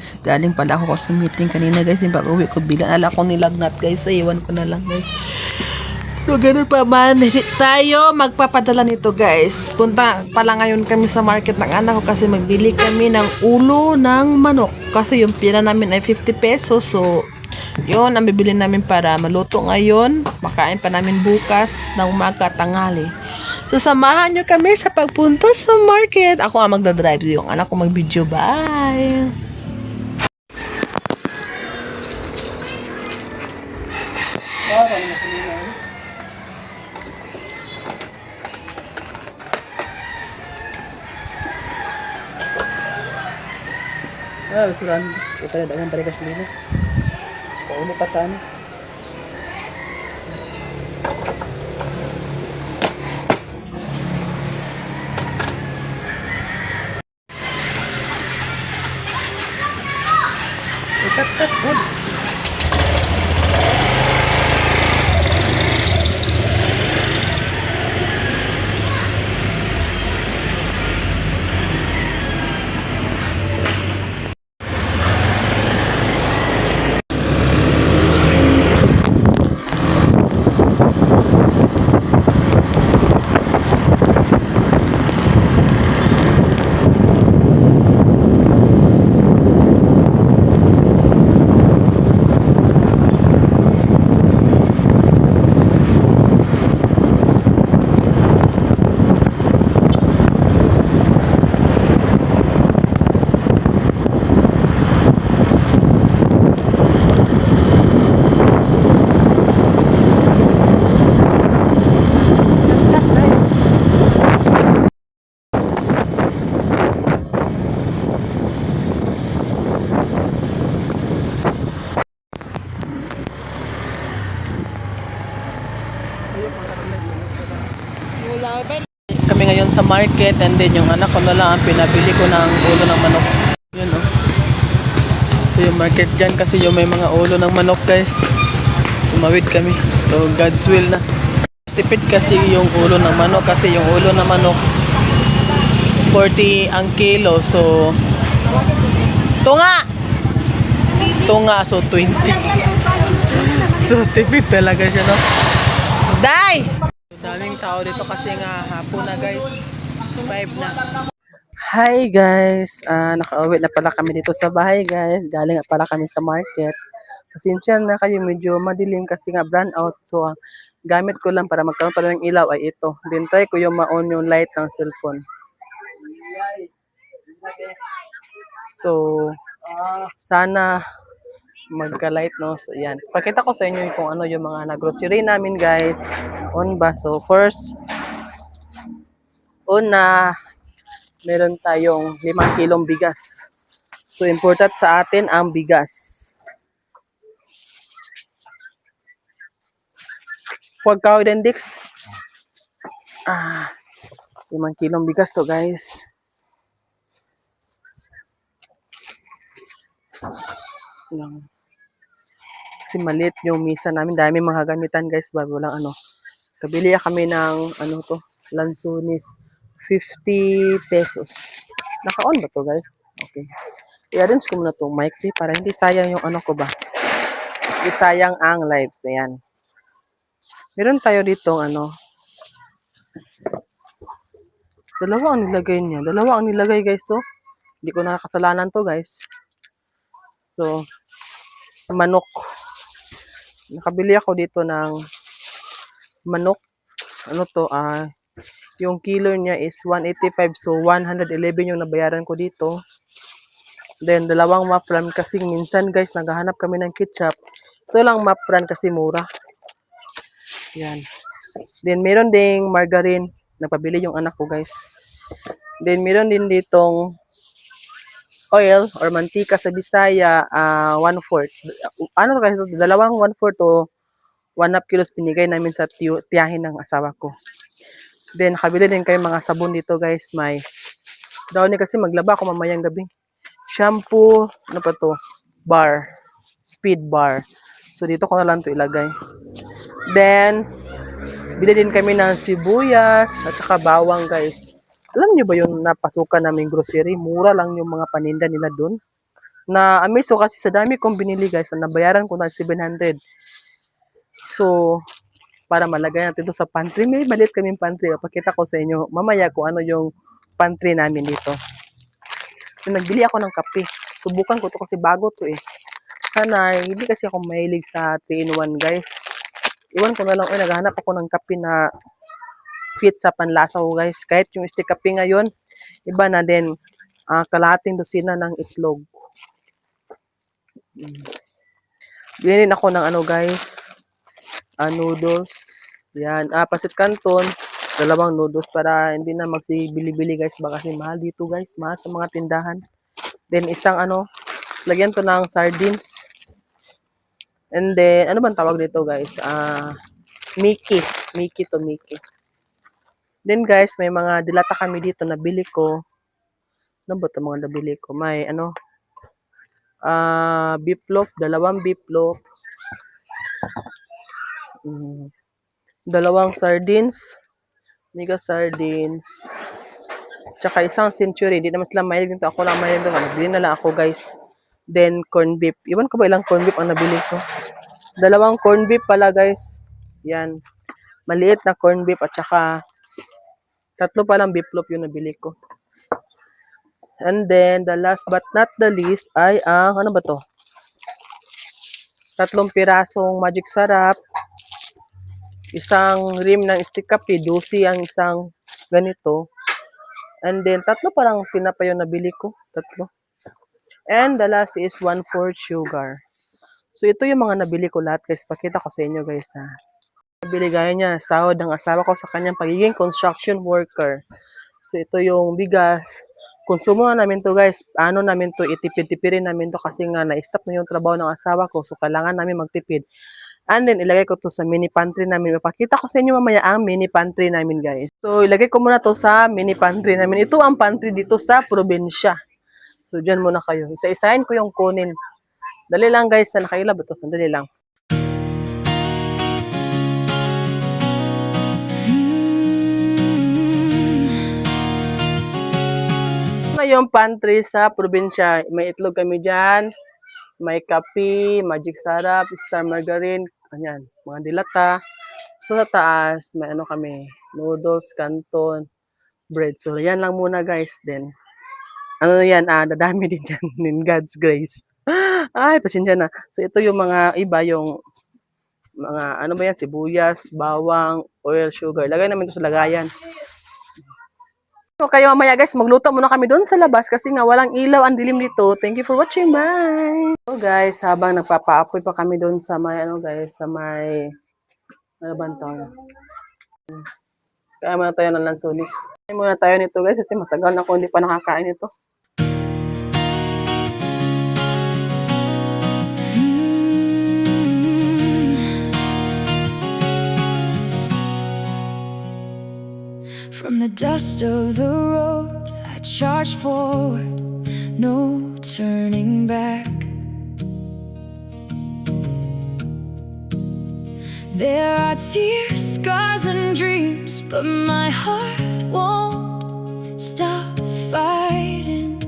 guys. Galing pala ako sa meeting kanina guys. Yung pag-uwi ko, bigla ala ko nilagnat guys. So, iwan ko na lang guys. So, ganun pa man. Tayo magpapadala nito guys. Punta pala ngayon kami sa market ng anak ko kasi magbili kami ng ulo ng manok. Kasi yung pira namin ay 50 pesos. So, yun ang bibili namin para maluto ngayon. Makain pa namin bukas ng umaga at tanghali. So, samahan nyo kami sa pagpunta sa market. Ako nga magdadrive. Yung anak ko mag-video. Bye! Suran. Ito na dagang barikas nila. Paulo pa tani. Kat wood. Kami ngayon sa market and then yung anak ko na lang ang pinabili ko ng ulo ng manok. Yun o. So yung market dyan kasi yung may mga ulo ng manok guys. Tumawid kami. So God's will na. Tipid kasi yung ulo ng manok kasi yung ulo ng manok 40 ang kilo. So tunga so 20. So tipid talaga siya no. Day! Daming tao dito kasi nga hapon na guys. 5 na. Hi guys. Nakauwi na pala kami dito sa bahay guys. Galing na pala kami sa market. Pasensya na kayo medyo madilim kasi nga brown out. So gamit ko lang para magkaroon pala ng ilaw ay ito. Then try ko yung ma-on yung light ng cellphone. So sana magka-light no. So yan. Pakita ko sa inyo kung ano yung mga na-grocery namin guys. On ba? So first una meron tayong 5 kilong bigas. So important sa atin ang bigas. Huwag ka din Dix. 5 kilong bigas to guys. Lang. Kasi maliit yung misa namin. Dami mga gamitan guys. Bago lang ano. Kabili kami ng ano to. Lansunis. 50 pesos. Naka-on ba to guys? Okay. I-arrange ko muna itong mic para hindi sayang yung ano ko ba. Hindi sayang ang lives. Ayan. Meron tayo dito ano. Dalawa ang nilagay guys. So, hindi ko nakakasalanan to guys. So, manok. Nakabili ako dito ng manok. Ano to? Yung kilo niya is 185. So, 111 yung nabayaran ko dito. Then, dalawang mafran kasi minsan guys, naghahanap kami ng ketchup. Ito lang mafran kasi mura. Yan. Then, meron ding margarine. Napabili yung anak ko guys. Then, meron din ditong oil or mantika sa Bisaya, 1/4. Ano kasi dalawang 1/4 to 1/2 kilos pinigay namin sa tiyahin ng asawa ko. Then, nakabili din kayo mga sabon dito guys. May Downy kasi maglaba ako mamayang gabi. Shampoo, ano pa to? Bar. Speed bar. So, dito ko na lang to ilagay. Then, bili din kami ng sibuyas at saka bawang guys. Alam niyo ba yung napasukan naming grocery? Mura lang yung mga paninda nila doon. Na-amaze ko kasi sa dami kong binili guys, na nabayaran ko na 700. So, para malagay natin ito sa pantry. May maliit kaming pantry. Pakita ko sa inyo mamaya kung ano yung pantry namin dito. So, nagbili ako ng kape. Subukan ko to kasi bago to eh. Sana, hindi kasi ako mahilig sa 3-in-1 guys. Iwan ko na lang, naghahanap ako ng kape na fit sa panlasa ko guys. Kahit yung stick kape ngayon, iba na din. Kalahating dosina ng itlog. Bilhin ako ng ano guys, noodles. Yan, pasit canton. 2 noodles para hindi na magsibili-bili guys. Baka kasi mahal dito guys, mahal sa mga tindahan. Then isang lagyan to ng sardines. And then, ano bang tawag dito guys? Mickey. Mickey to Mickey. Then guys, may mga dilata kami dito na bili ko. Ano ba ito mga nabili ko? May beef loaf, 2 beef loaf. 2 sardines. Mega sardines. Tsaka isang century. Di naman sila mahilig dito. Ako lang mahilig dito. Nagbili na lang ako guys. Then corn beef. Iwan ko ba ilang corn beef ang nabili ko? 2 corn beef pala guys. Yan. Maliit na corn beef at saka 3 palang beef loaf yung nabili ko. And then, the last but not the least ay ano ba to? 3 pirasong magic sarap. Isang rim ng stick kape. 12 ang isang ganito. And then, 3 parang tinapay yung nabili ko. 3. And the last is 1/4 sugar. So, ito yung mga nabili ko lahat guys. Pakita ko sa inyo guys ha. Nabili gaya niya, sahod ng asawa ko sa kanyang pagiging construction worker. So, ito yung bigas. Konsumo namin to guys. Ano namin to, itipid-tipirin namin to kasi nga na-stop na yung trabaho ng asawa ko. So, kailangan namin magtipid. And then, ilagay ko to sa mini pantry namin. Ipakita ko sa inyo mamaya ang mini pantry namin guys. So, ilagay ko muna to sa mini pantry namin. Ito ang pantry dito sa probinsya. So, dyan muna kayo. Isa-isahin ko yung kunin. Dali lang guys. Nakailab ito. Dali lang. Yung pantry sa probinsya. May itlog kami dyan. May kape, magic sarap, star margarine, ayan, mga dilata. So sa taas, may kami, noodles, canton, bread. So yan lang muna guys. Then, yan, dadami din dyan, in God's grace. Ay, pasensya na. So ito yung mga iba, yung mga, sibuyas, bawang, oil, sugar. Lagay namin ito sa lagayan. So kayo mamaya guys, magluto muna kami doon sa labas kasi nga walang ilaw, ang dilim dito. Thank you for watching. Bye! So guys, habang nagpapaapoy pa kami doon sa may sa may bantang. Kaya muna tayo ng lansones. Kaya muna tayo nito guys kasi matagal na ako hindi pa nakakain ito. From the dust of the road, I charged forward, no turning back. There are tears, scars and dreams, but my heart won't stop fighting.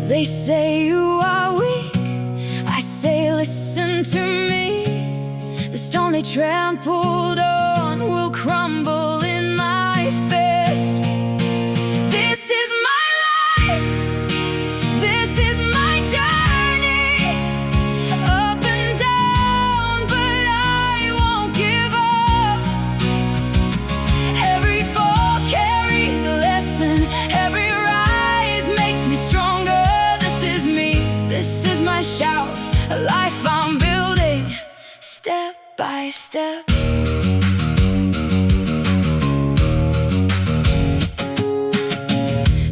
They say you are weak, I say listen to me. The stone they trampled on will crumble in my fist. This is my life, this is my journey, up and down, but I won't give up. Every fall carries a lesson, every rise makes me stronger. This is me, this is my shout, a life I'm building, step by step.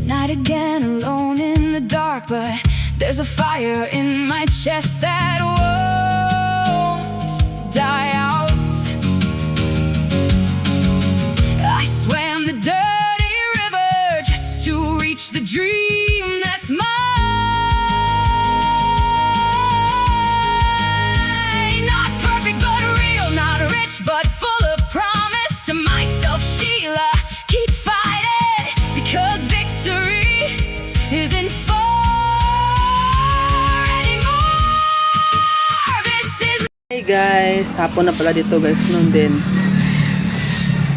Night again, alone in the dark, but there's a fire in my chest that won't die out. I swam the dirty river just to reach the dream that's mine. Not perfect but real, not rich but full of promise. To myself, Sheila, keep fighting, because victory is in Hi guys, hapon na pala dito guys noon din.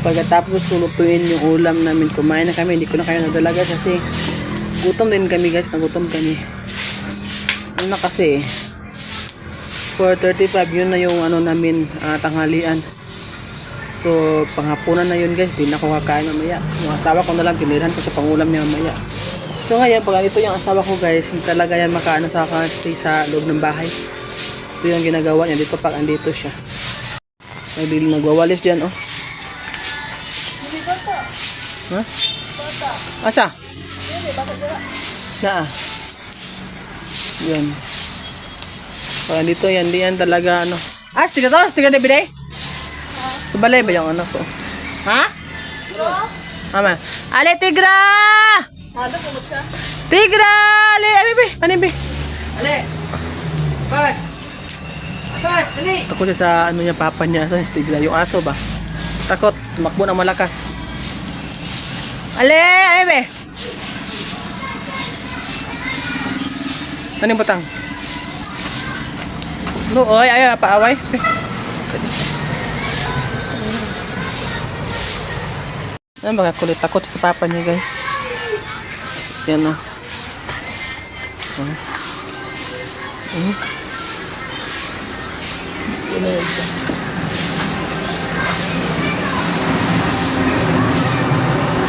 Pagkatapos sulutuin yung ulam namin, kumain na kami, hindi ko na kayo nadalaga kasi gutom din kami guys, nagutom kami. Ano na kasi 4:35 yun na yung ano namin tanghalian. So panghapunan na yun guys, di na ako kakain mamaya. Yung asawa ko na lang, tinirahan ko sa pangulam niya mamaya. So ngayon, pag ito yung asawa ko guys, hindi talaga yan makaano sa stay sa loob ng bahay. Ito yung ginagawa niya dito pag andito siya. Nagwawalis dyan, oh. Ha? Asa? Na. Yan. Pag andito yan, di yan talaga ano. Stiga to? Stiga na biday? Sa balay ba yung ano ko? Ha? Mama. Ale, tigra! Tigra! Ale, bibi. Ano bi? Ale! Pas! Pas! Ali! Takot siya sa ano niya, papa niya, sa tigra. Yung aso ba? Takot, tumakbo na malakas. Ale, bibi. Ano yung batang? No, oy, ayaw, paaway. Ano ba kulit, takot sa papa niya guys. Yan o.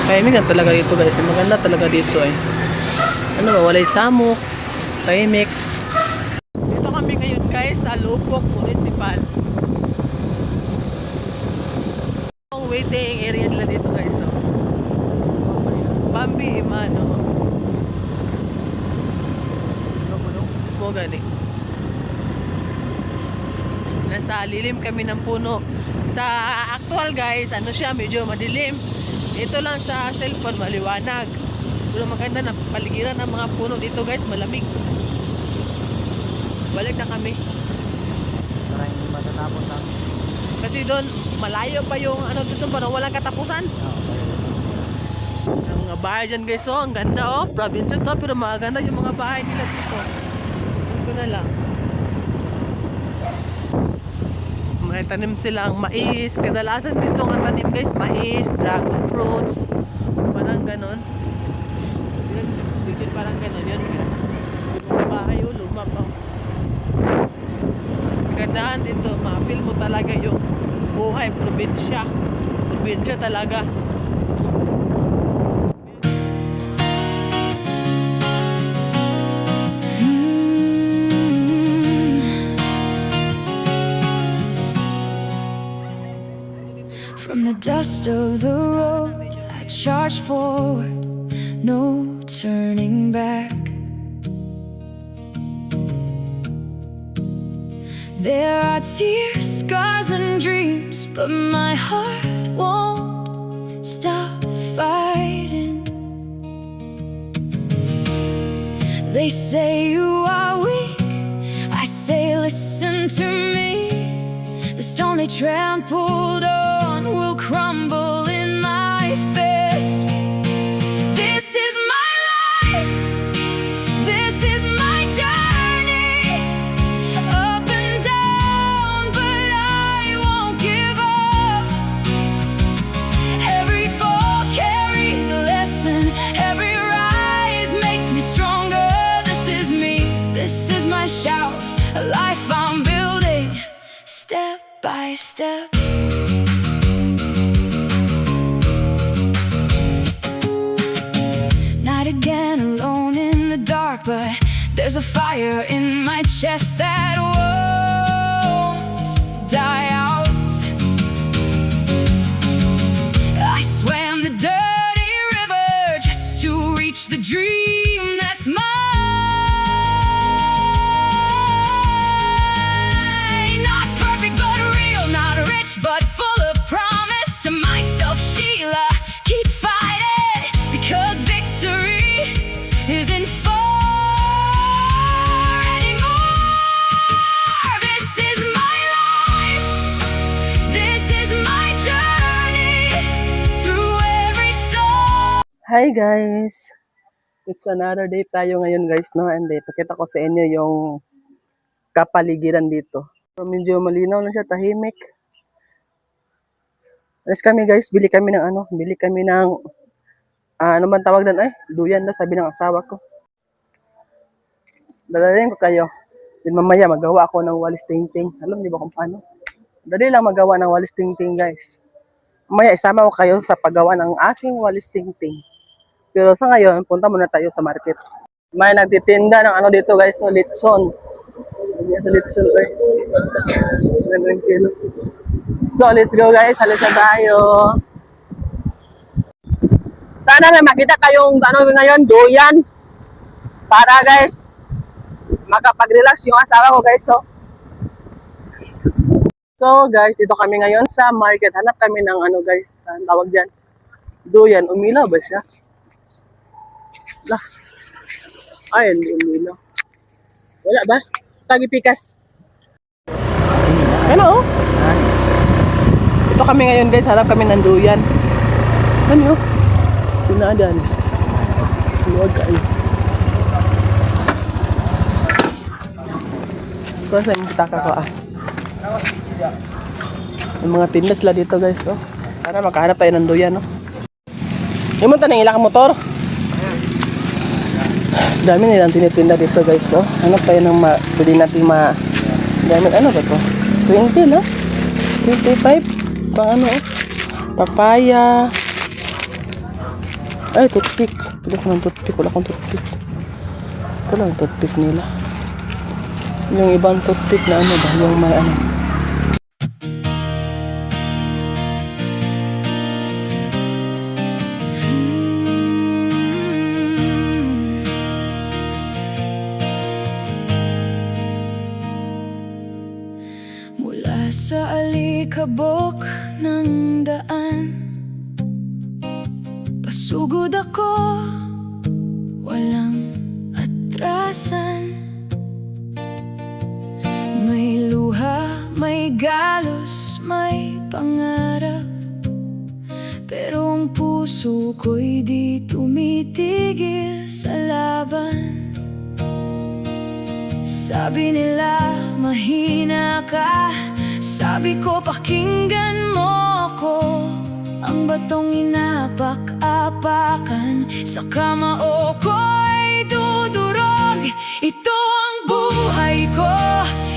Tahimik talaga dito guys. Maganda talaga dito eh. Ano ba, walay samok. Tahimik. Dito kami ngayon guys sa Lupok Municipal. Ang waiting area nila dito guys. Oh. Bambi Imano. Mo gani. Nasa lilim kami ng puno. Sa actual guys, ano siya, medyo madilim. Ito lang sa cellphone maliwanag. Pero maganda na paligiran ng mga puno dito guys, malamig. Balik na kami. Para hindi matatapos lang. Kasi doon malayo pa yung ano dito, parang walang katapusan. Ang mga bahay dyan guys, oh, ang ganda oh. Probinsya to, pero maganda yung mga bahay nila dito. Ano ko na lang. May tanim silang mais. Kadalasan dito ang tanim guys, mais, dragon fruits. Parang ganon. Yun, dito parang ganon yun. Yung mga bahay oh, luma pa. Gandaan dito, ma-feel mo talaga yung buhay, probinsya. Probinsya talaga. From the dust of the road, I charge forward, no turning back. There are tears, scars, and dreams, but my heart won't stop fighting. They say you are weak, I say listen to me. The stone they trampled on will crumble in my fist. This is my life, this is my journey, up and down, but I won't give up. Every fall carries a lesson, every rise makes me stronger. This is me, this is my shout, a life I'm building, step by step. Night again, alone in the dark, but there's a fire in my chest that won't die out. I swam the dirty river just to reach the dream that's mine. Not perfect but real, not rich but full of promise. To myself, Sheila, keep fighting, because victory isn't far anymore. This is my life, this is my journey, through every storm. Hi guys! It's another day tayo ngayon guys, no? And pakita ko sa inyo yung kapaligiran dito. So, medyo malinaw na siya, tahimik. Alas kami guys, bili kami ng ano man tawag doon duyan na sabi ng asawa ko. Dadalhin ko kayo. Then mamaya magawa ako ng walis tingting. Alam niyo ba kung paano? Dali lang magawa ng walis tingting guys. Mamaya isama ko kayo sa paggawa ng aking walis tingting. Pero sa ngayon, punta muna tayo sa market. May nagtitinda ng ano dito guys, so litson. Hindi sa litson guys. 100 kilo. So let's go guys, halos na tayo. Sana may makita kayong ano ngayon, duyan. Para guys, makapag-relax yung asawa ko guys. So guys, dito kami ngayon sa market. Hanap kami ng ano guys, ang tawag dyan. Duyan, umilaw ba siya? Lah. Ay, hindi umilaw. Wala ba? Tagipikas. Ano? Ito kami ngayon guys, hanap kami ng duyan. Ano? Sinadan. Luwag kayo. So, sa yung bitaka ko Yung mga tinda sila dito guys, oh. Sana makahanap tayo ng duyan, no? Yung mo tanong ilang motor. Dami nilang tinitinda dito guys, oh. Hanap tayo ng pwede natin dami, ano ba to? 20, no? 25. Pang ano, oh. Papaya. Ay, toothpick. Pwede ko ng toothpick. Wala akong toothpick. Ito lang yung toothpick nila. Yung ibang toothpick na ano ba? Yung may ano. Mula sa alikabok ng daan, pasugod ako, walang atrasan. May luha, may galos, may pangarap, pero ang puso ko'y di tumitigil sa laban. Sabi nila mahina ka, sabi ko pakinggan mo ko. Ang batong inapak-apakan sa kamao ko'y dudurog. Ito ang buhay ko,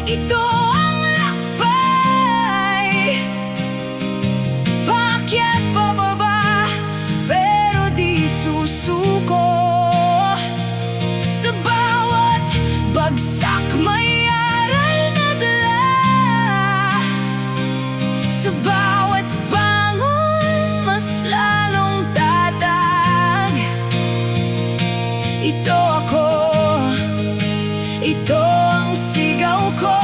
ito ang lakbay. Paakyat pababa, pero di susuko. Sa bawat bagsak may aral na dala. Sa bawat lalong tatag. Ito ako, ito ang sigaw ko.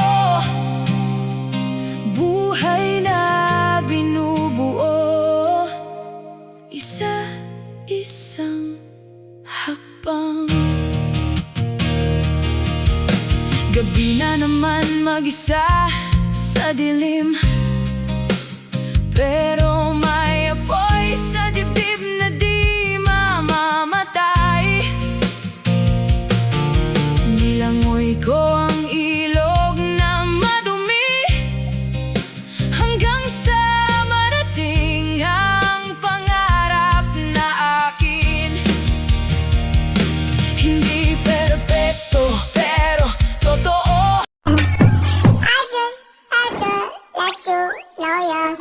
Buhay na binubuo, isa-isang hakbang. Gabi na naman mag-isa sa dilim, pero may apoy sa dibdib na di mamamatay. Nilangoy ko ang ilog na madumi, hanggang sa marating ang pangarap na akin. Hindi perpekto, pero totoo. I just let you know ya.